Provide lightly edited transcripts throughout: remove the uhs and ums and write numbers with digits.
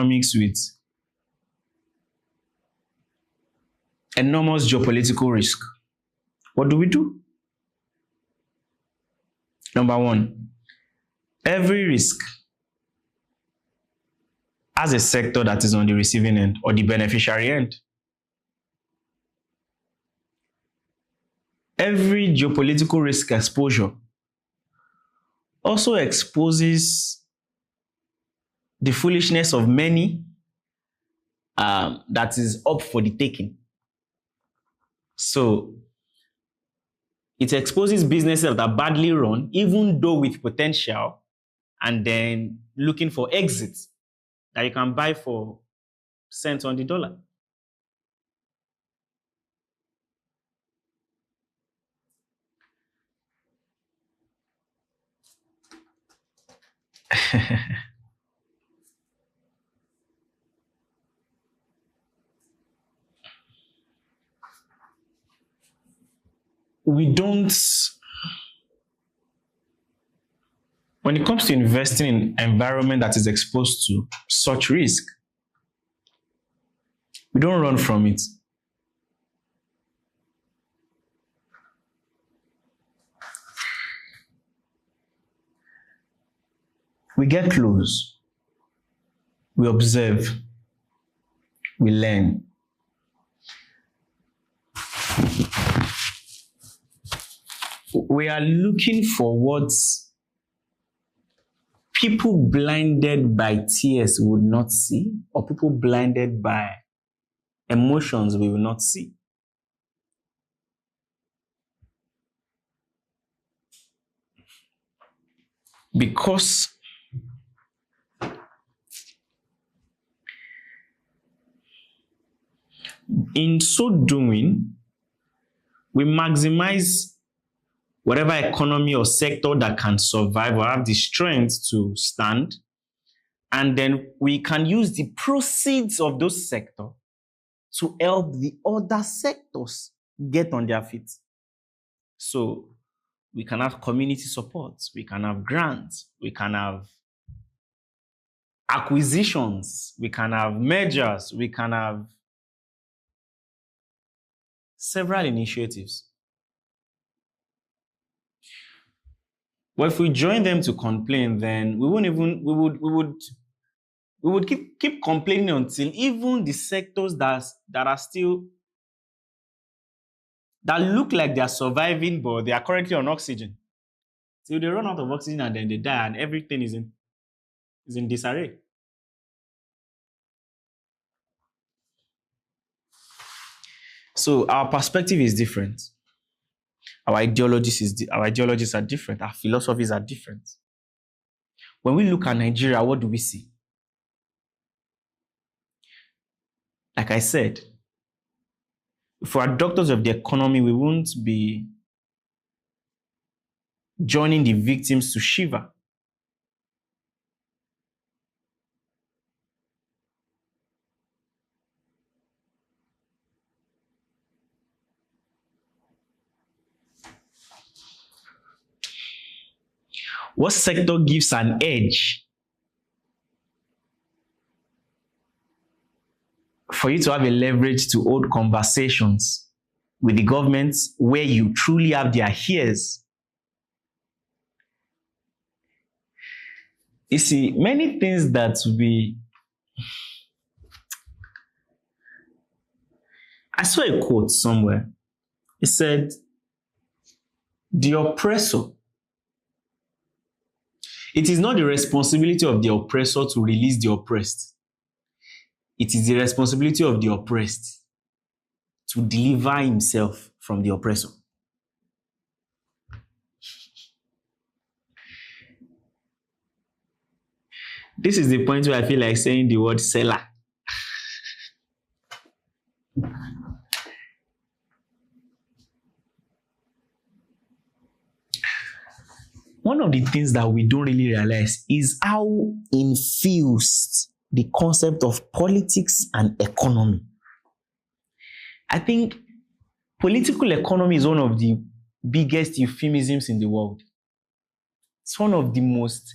economics with enormous geopolitical risk. What do we do? Number one, every risk has a sector that is on the receiving end or the beneficiary end. Every geopolitical risk exposure also exposes the foolishness of many that is up for the taking. So it exposes businesses that are badly run, even though with potential, and then looking for exits that you can buy for cents on the dollar. We don't, when it comes to investing in an environment that is exposed to such risk, we don't run from it. We get close, we observe, we learn. We are looking for what people blinded by tears would not see, or people blinded by emotions we will not see. Because in so doing, we maximize whatever economy or sector that can survive or have the strength to stand. And then we can use the proceeds of those sectors to help the other sectors get on their feet. So we can have community support, we can have grants, we can have acquisitions, we can have mergers, we can have several initiatives. But if we join them to complain, then we would keep complaining until even the sectors that are still, that look like they are surviving, but they are currently on oxygen, till they run out of oxygen and then they die and everything is in disarray. So our perspective is different. Our ideologies are different. Our philosophies are different. When we look at Nigeria, what do we see? Like I said, if we are doctors of the economy, we won't be joining the victims to shiver. What sector gives an edge for you to have a leverage to hold conversations with the government where you truly have their ears? You see, many things that I saw a quote somewhere. It said, the oppressor, it is not the responsibility of the oppressor to release the oppressed. It is the responsibility of the oppressed to deliver himself from the oppressor. This is the point where I feel like saying the word seller. One of the things that we don't really realize is how infused the concept of politics and economy. I think political economy is one of the biggest euphemisms in the world. It's one of the most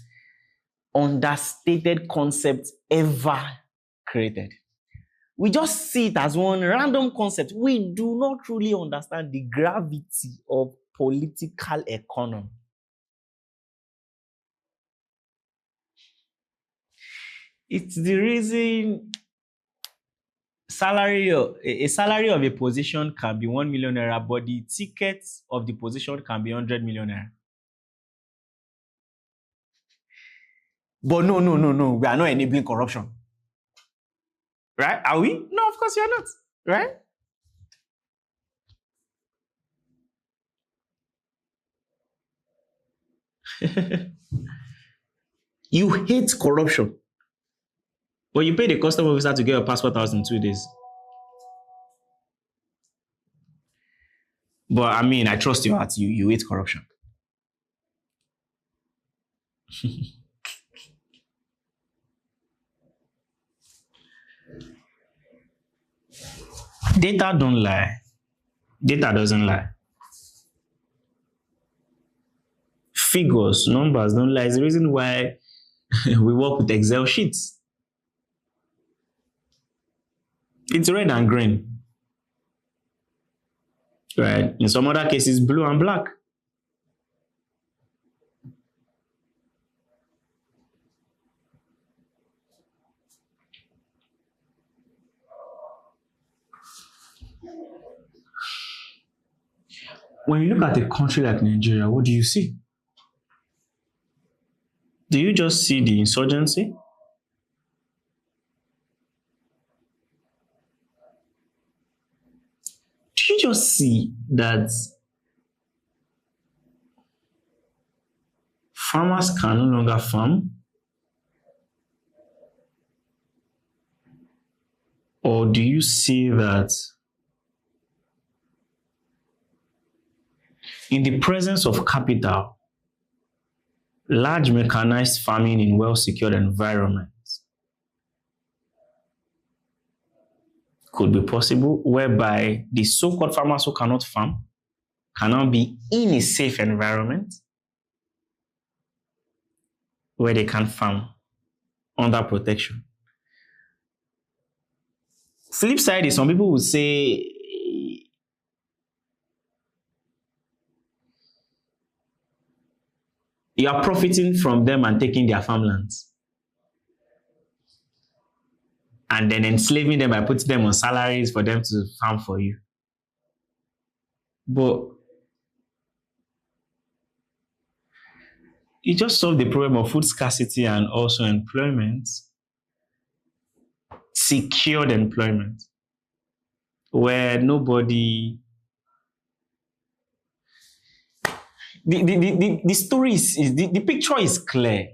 understated concepts ever created. We just see it as one random concept. We do not truly understand the gravity of political economy. It's the reason a salary of a position can be 1 million naira, but the ticket of the position can be 100 million naira. But no. We are not enabling corruption. Right? Are we? No, of course you are not. Right? You hate corruption. But you pay the custom officer to get your passport out in 2 days. But I mean, I trust your heart. You hate corruption. Data don't lie. Data doesn't lie. Figures, numbers don't lie. It's the reason why we work with Excel sheets. It's red and green. Right? In some other cases, blue and black. When you look at a country like Nigeria, what do you see? Do you just see the insurgency? Do you just see that farmers can no longer farm? Or do you see that in the presence of capital, large mechanized farming in well-secured environments could be possible, whereby the so-called farmers who cannot farm cannot be in a safe environment where they can farm under protection? Flip side is some people would say you are profiting from them and taking their farmlands, and then enslaving them by putting them on salaries for them to farm for you. But you just solve the problem of food scarcity and also employment, secured employment, where nobody... The story is the picture is clear.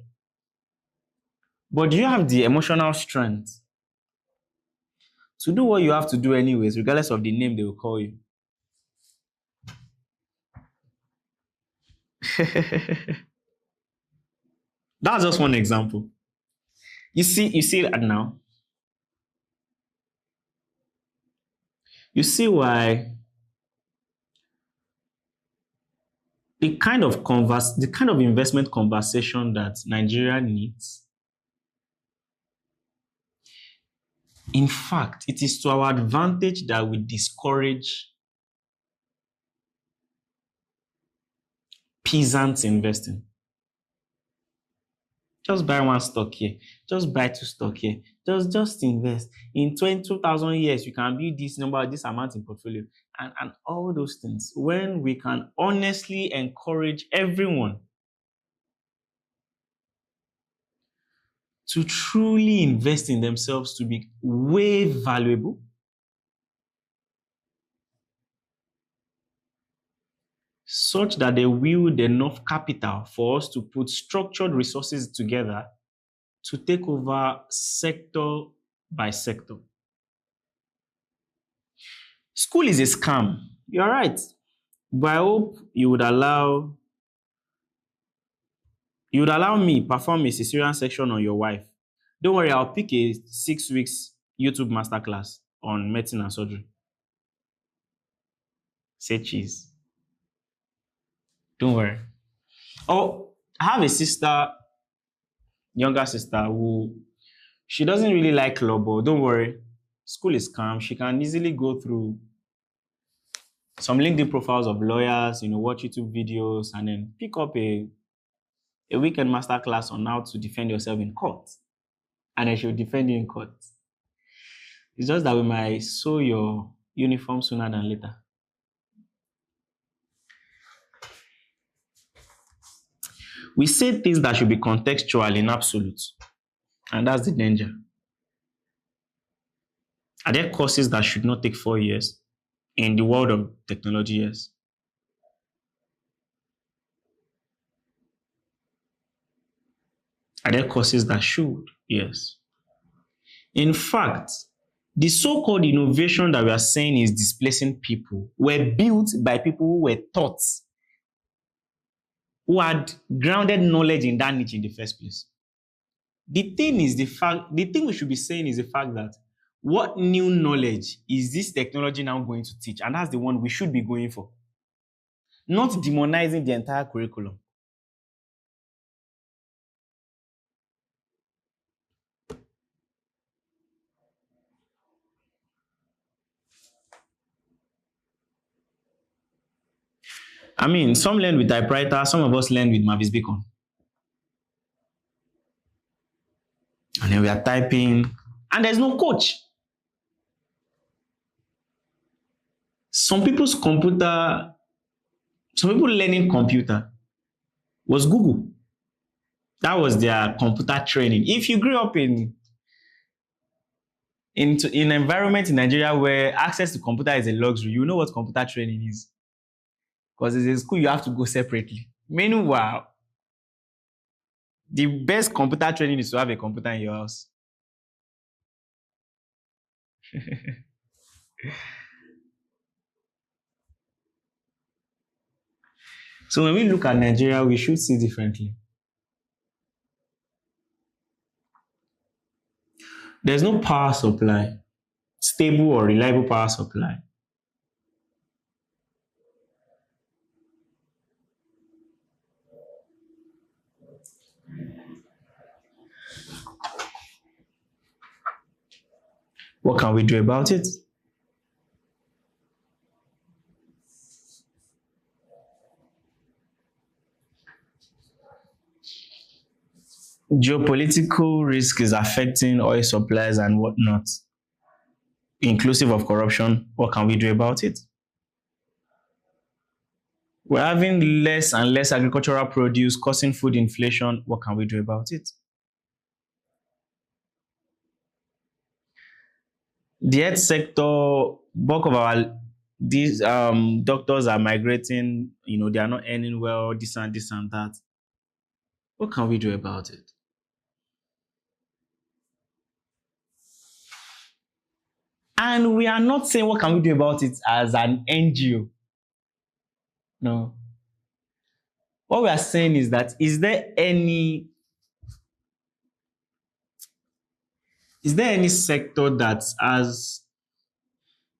But do you have the emotional strength to do what you have to do anyways, regardless of the name they will call you? That's just one example. You see that now. You see why the kind of investment conversation that Nigeria needs, in fact, it is to our advantage that we discourage peasants investing. Just buy one stock here. Just buy two stock here. Just invest. In 2,000 years, you can build this amount in portfolio. And all those things. When we can honestly encourage everyone to truly invest in themselves to be way valuable, such that they wield enough capital for us to put structured resources together to take over sector by sector. School is a scam. You're right. But I hope you would allow me perform a cesarean section on your wife. Don't worry, I'll pick a 6 weeks YouTube masterclass on medicine and surgery. Say cheese. Don't worry. Oh, I have a sister, younger sister, who She doesn't really like law, but don't worry. School is calm. She can easily go through some LinkedIn profiles of lawyers, watch YouTube videos, and then pick up a weekend master class on how to defend yourself in court. And then she'll defend you in court. It's just that we might sew your uniform sooner than later. We say things that should be contextual in absolute. And that's the danger. Are there courses that should not take 4 years in the world of technology? Yes. Are there courses that should? Yes. In fact, the so-called innovation that we are saying is displacing people were built by people who were taught, who had grounded knowledge in that niche in the first place. The thing we should be saying is the fact that what new knowledge is this technology now going to teach? And that's the one we should be going for. Not demonizing the entire curriculum. I mean, some learn with typewriter, some of us learn with Mavis Beacon. And then we are typing, and there's no coach. Some people learning computer was Google. That was their computer training. If you grew up in an environment in Nigeria where access to computer is a luxury, you know what computer training is. Because it's a school you have to go separately. Meanwhile, the best computer training is to have a computer in your house. So when we look at Nigeria, we should see differently. There's no power supply, stable or reliable power supply. What can we do about it? Geopolitical risk is affecting oil supplies and whatnot, inclusive of corruption. What can we do about it? We're having less and less agricultural produce, causing food inflation. What can we do about it? The health sector, bulk of these doctors are migrating, they are not earning well, this and that. What can we do about it? And we are not saying what can we do about it as an NGO. No. What we are saying is that is there any sector that has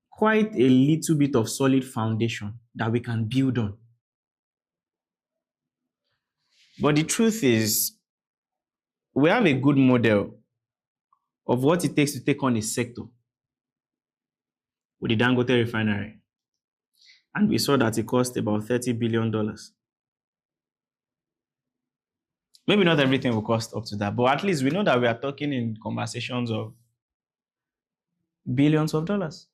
quite a little bit of solid foundation that we can build on? But the truth is, we have a good model of what it takes to take on a sector with the Dangote refinery. And we saw that it cost about $30 billion. Maybe not everything will cost up to that, but at least we know that we are talking in conversations of billions of dollars.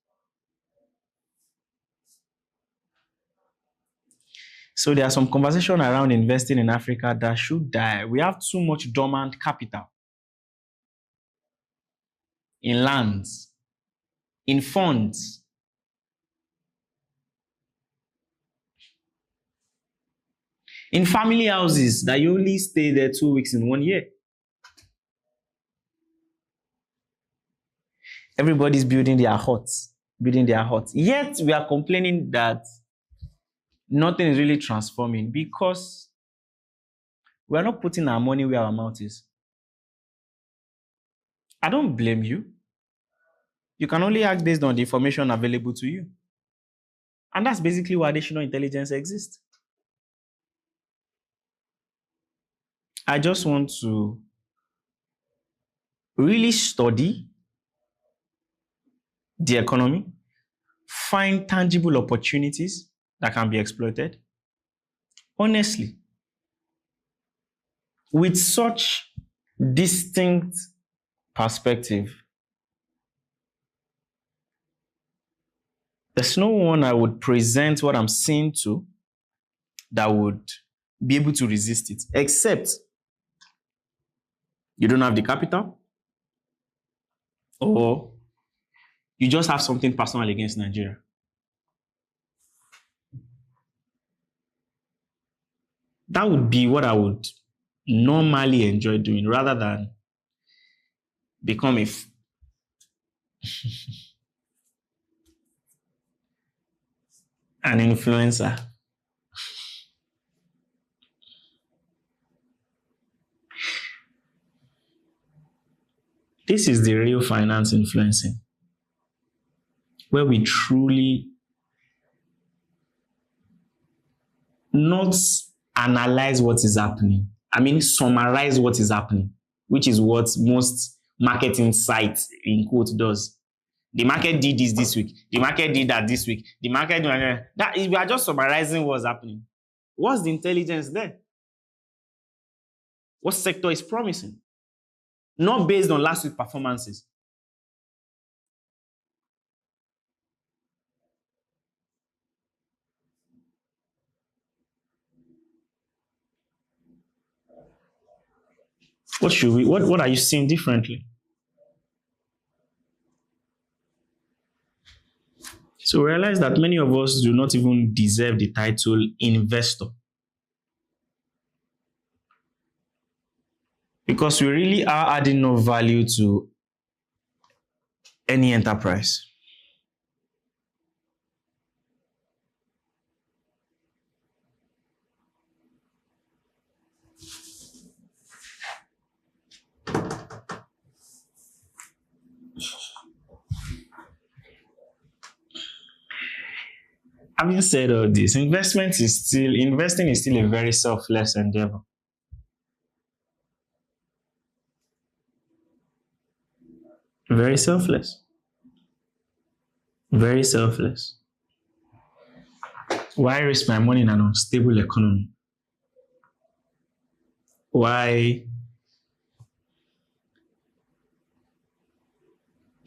So there are some conversation around investing in Africa that should die. We have too much dormant capital in lands, in funds. In family houses that you only stay there 2 weeks in 1 year. Everybody's building their huts. Yet we are complaining that nothing is really transforming because we are not putting our money where our mouth is. I don't blame you. You can only act based on the information available to you. And that's basically why additional intelligence exists. I just want to really study the economy, find tangible opportunities that can be exploited. Honestly, with such distinct perspective, there's no one I would present what I'm seeing to that would be able to resist it, except you don't have the capital or you just have something personal against Nigeria. That would be what I would normally enjoy doing rather than become an influencer. This is the real finance influencing, where we truly not analyze what is happening. I mean, summarize what is happening, which is what most marketing sites in quote does. The market did this week. The market did that this week. The market that is, we are just summarizing what's happening. What's the intelligence there? What sector is promising? Not based on last week's performances. What are you seeing differently? So realize that many of us do not even deserve the title investor. Because we really are adding no value to any enterprise. Having said all this, investing is still a very selfless endeavor. Very selfless. Very selfless. Why risk my money in an unstable economy? Why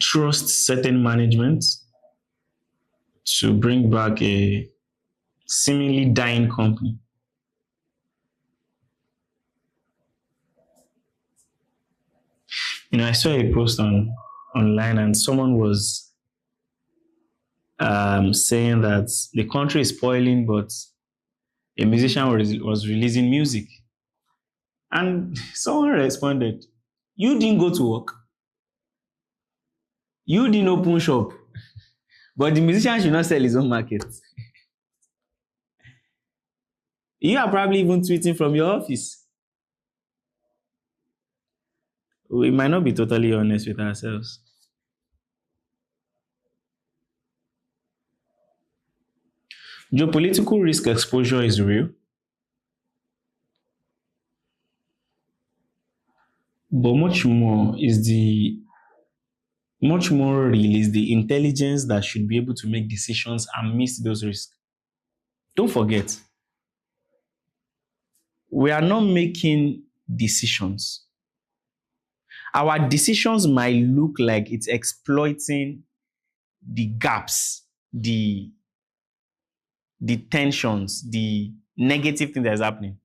trust certain management to bring back a seemingly dying company? I saw a post online and someone was saying that the country is spoiling, but a musician was releasing music. And someone responded, you didn't go to work. You didn't open shop. But the musician should not sell his own market. You are probably even tweeting from your office. We might not be totally honest with ourselves. Geopolitical risk exposure is real. But much more real is the intelligence that should be able to make decisions amidst those risks. Don't forget, we are not making decisions. Our decisions might look like it's exploiting the gaps, the tensions, the negative thing that's happening.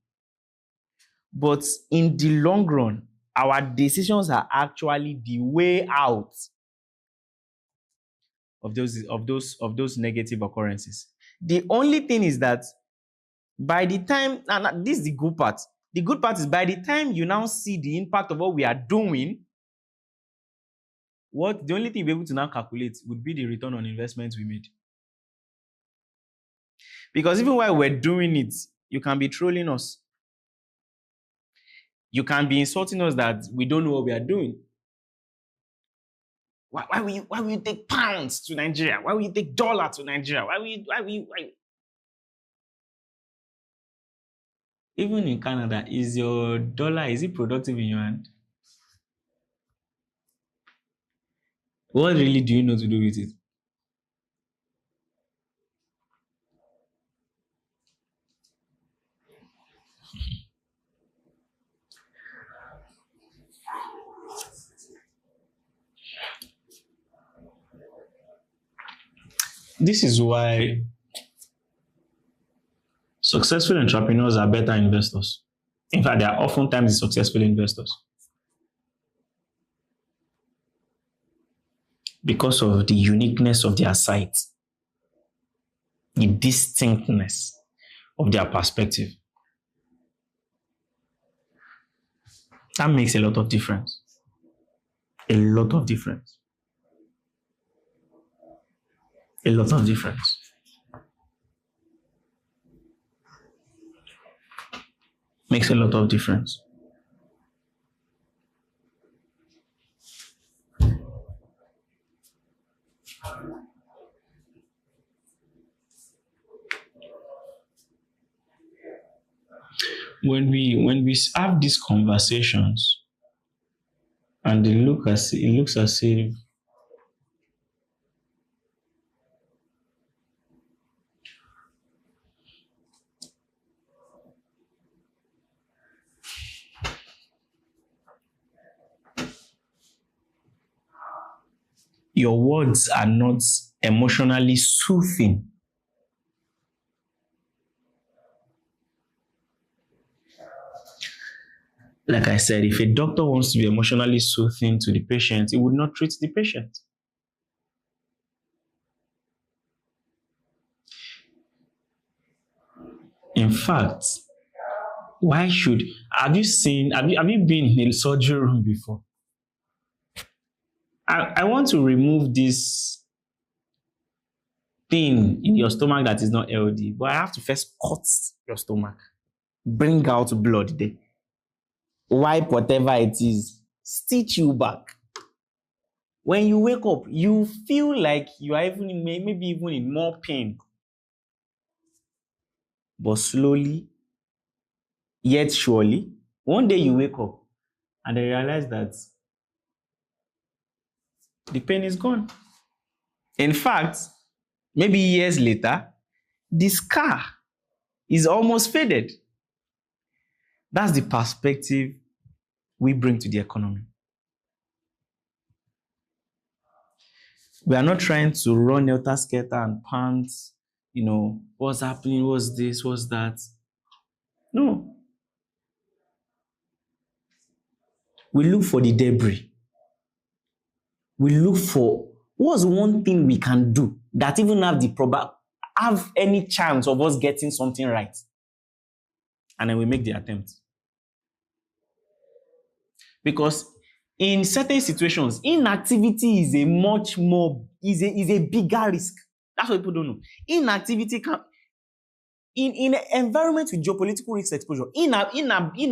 But in the long run, our decisions are actually the way out of those negative occurrences. The only thing is that by the time, and this is the good part. The good part is by the time you now see the impact of what we are doing, the only thing you'll be able to now calculate would be the return on investment we made. Because even while we're doing it, you can be trolling us. You can be insulting us that we don't know what we are doing. Why will you take pounds to Nigeria? Why will you take dollar to Nigeria? Why? Even in Canada, is your dollar, is it productive in your hand? What really do you know to do with it? This is why successful entrepreneurs are better investors. In fact, they are oftentimes the successful investors because of the uniqueness of their site, the distinctness of their perspective. That makes a lot of difference. A lot of difference. A lot of difference. Makes a lot of difference. When we have these conversations, and it looks as if your words are not emotionally soothing. Like I said, if a doctor wants to be emotionally soothing to the patient, he would not treat the patient. In fact, have you been in a surgery room before? I want to remove this thing in your stomach that is not healthy, but I have to first cut your stomach, bring out blood there, wipe whatever it is, stitch you back. When you wake up, you feel like you are maybe even in more pain. But slowly, yet surely, one day you wake up and you realize that the pain is gone. In fact, maybe years later, the scar is almost faded. That's the perspective we bring to the economy. We are not trying to run helter-skelter and pants, what's happening, what's this, what's that. No. We look for the debris. We look for what's one thing we can do that even have any chance of us getting something right. And then we make the attempt. Because in certain situations, inactivity is a bigger risk. That's what people don't know. Inactivity in an environment with geopolitical risk exposure, inactivity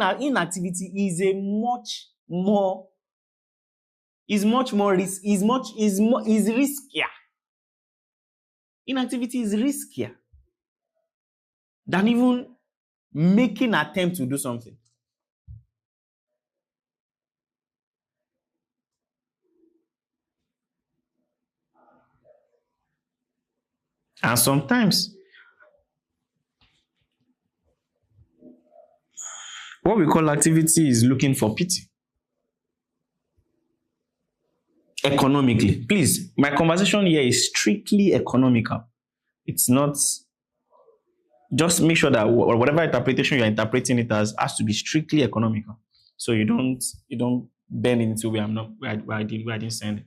is riskier. Inactivity is riskier than even making an attempt to do something. And sometimes, what we call activity is looking for pity. Economically. Please, my conversation here is strictly economical. It's not, just make sure that whatever interpretation you're interpreting it as has to be strictly economical. So you don't bend into where I didn't send it.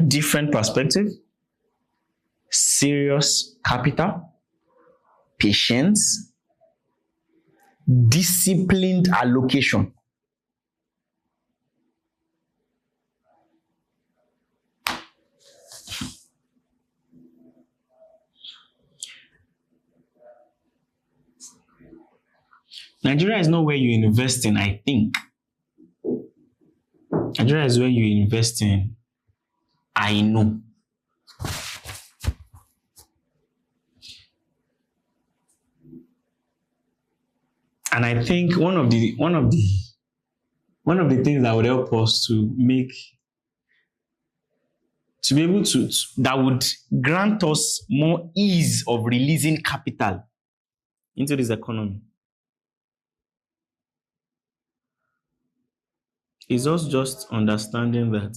Different perspective, serious capital, patience, disciplined allocation. Nigeria is not where you invest in, I think. Nigeria is where you invest in I know. And I think one of the things that would help us to be able to that would grant us more ease of releasing capital into this economy is us just understanding that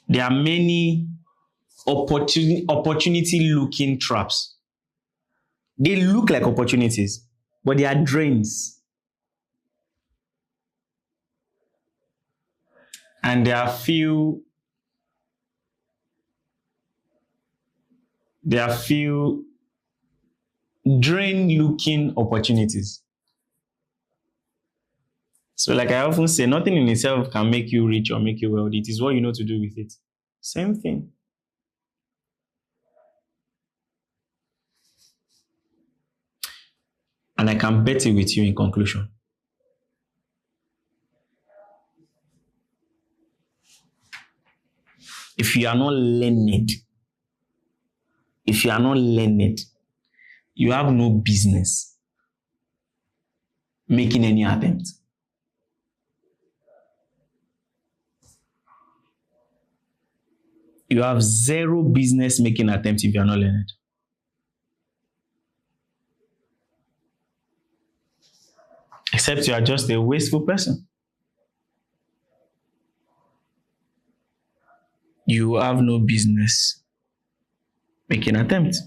there are many opportunity-looking traps. They look like opportunities, but they are drains. And there are few drain-looking opportunities. So like I often say, nothing in itself can make you rich or make you wealthy. It is what you know to do with it. Same thing. And I can bet it with you in conclusion. If you are not learned, you have no business making any attempt. You have zero business making attempt if you are not learned. Except you are just a wasteful person. You have no business making attempt.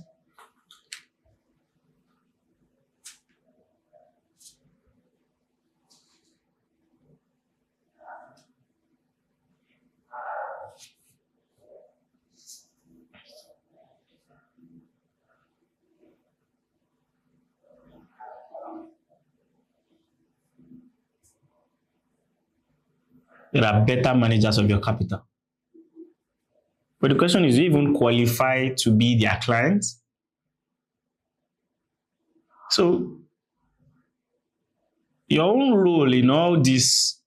There are better managers of your capital. But the question is, do you even qualify to be their clients? So, your own role in all this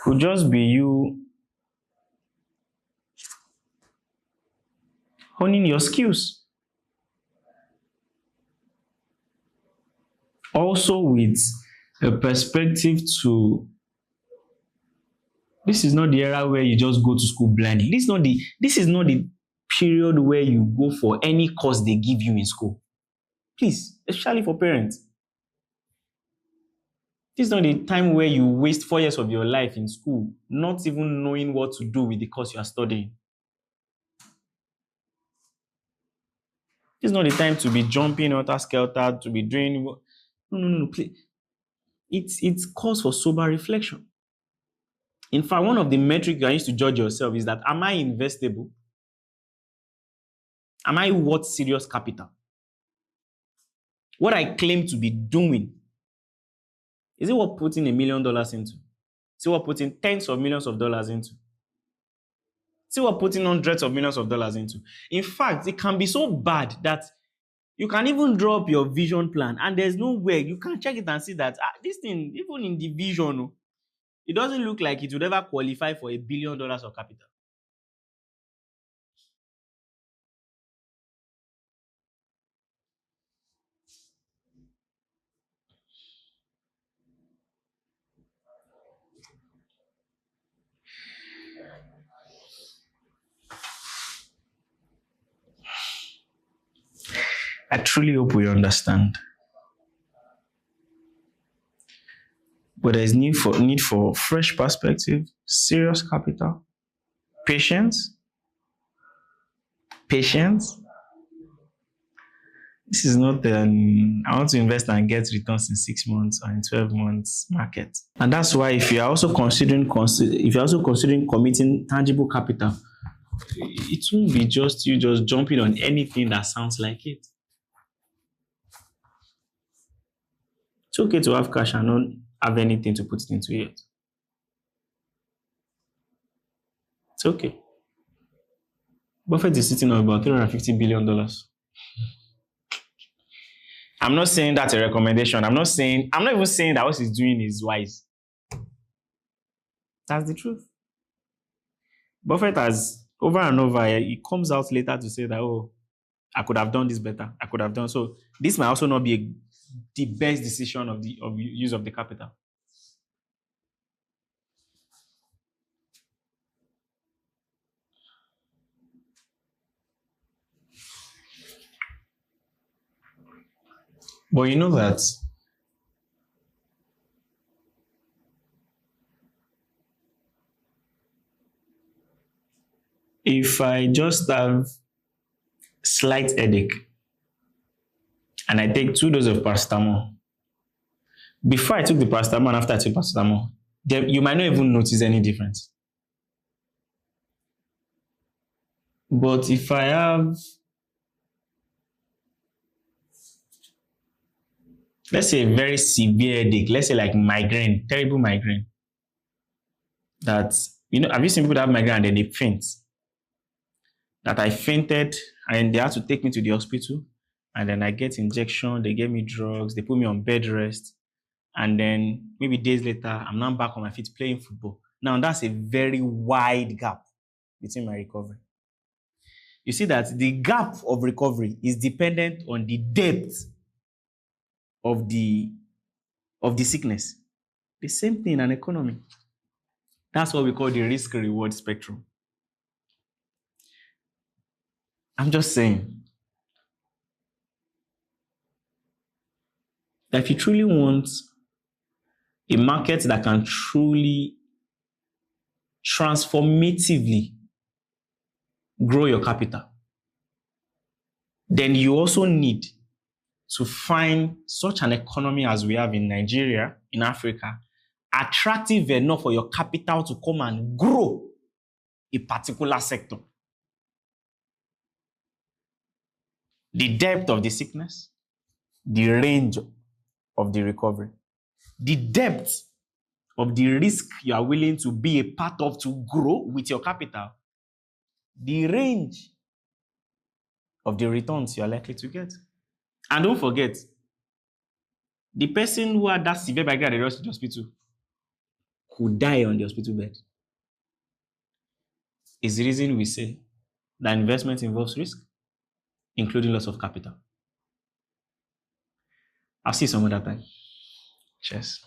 could just be you honing your skills. Also with a perspective to, this is not the era where you just go to school blindly. This is not the period where you go for any course they give you in school. Please, especially for parents. This is not the time where you waste 4 years of your life in school, not even knowing what to do with the course you are studying. This is not the time to be jumping helter-skelter, to be doing... No, please. It's cause for sober reflection. In fact, one of the metrics you are used to judge yourself is that, am I investable? Am I worth serious capital? What I claim to be doing, is it worth putting $1 million into? Is it worth putting tens of millions of dollars into? Is it worth putting hundreds of millions of dollars into? In fact, it can be so bad that you can even draw up your vision plan and there's no way you can check it and see that this thing, even in the vision, it doesn't look like it would ever qualify for $1 billion of capital. I truly hope we understand. But there's need for fresh perspective, serious capital, patience. This is not I want to invest and get returns in 6 months or in 12 months market. And that's why if you're also considering committing tangible capital, it won't be just you just jumping on anything that sounds like it. It's okay to have cash and not have anything to put it into it. It's okay. Buffett is sitting on about $350 billion. I'm not saying that's a recommendation. I'm not even saying that what he's doing is wise. That's the truth. Buffett has over and over, he comes out later to say that, oh, I could have done this better. I could have done so. This might also not be the best decision of the use of the capital. But you know that if I just have slight headache and I take 2 doses of paracetamol, before I took the paracetamol and after I took paracetamol, you might not even notice any difference. But if I have, let's say, a very severe headache, let's say like migraine, terrible migraine, that, have you seen people that have migraine and then they faint? That I fainted and they had to take me to the hospital, and then I get injection, they gave me drugs, they put me on bed rest, and then maybe days later, I'm now back on my feet playing football. Now that's a very wide gap between my recovery. You see that the gap of recovery is dependent on the depth of the sickness. The same thing in an economy. That's what we call the risk-reward spectrum. I'm just saying that if you truly want a market that can truly transformatively grow your capital, then you also need to find such an economy as we have in Nigeria, in Africa, attractive enough for your capital to come and grow a particular sector. The depth of the sickness, the range of the recovery, the depth of the risk you are willing to be a part of to grow with your capital, the range of the returns you are likely to get. And don't forget, the person who had that severe migraine at the hospital could die on the hospital bed. Is the reason we say that investment involves risk, including loss of capital. I'll see you some other time. Cheers.